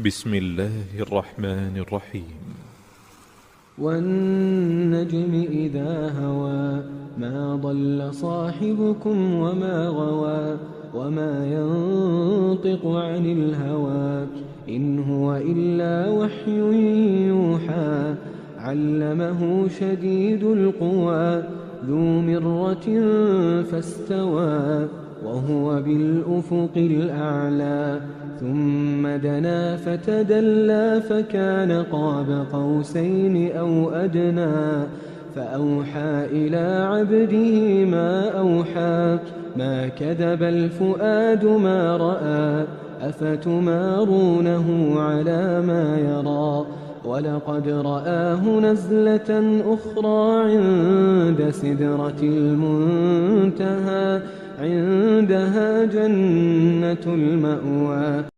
بسم الله الرحمن الرحيم. والنجم إذا هوى ما ضل صاحبكم وما غوى وما ينطق عن الهوى إن هو إلا وحي يوحى علمه شديد القوى ذو مرة فاستوى وهو بالأفق الأعلى ثم دنا فتدلى فكان قاب قوسين أو أدنى فأوحى إلى عبده ما أوحى ما كذب الفؤاد ما رأى أفتمارونه على ما يرى ولقد رآه نزلة أخرى عند سدرة المنتهى عندها جنة المأوى.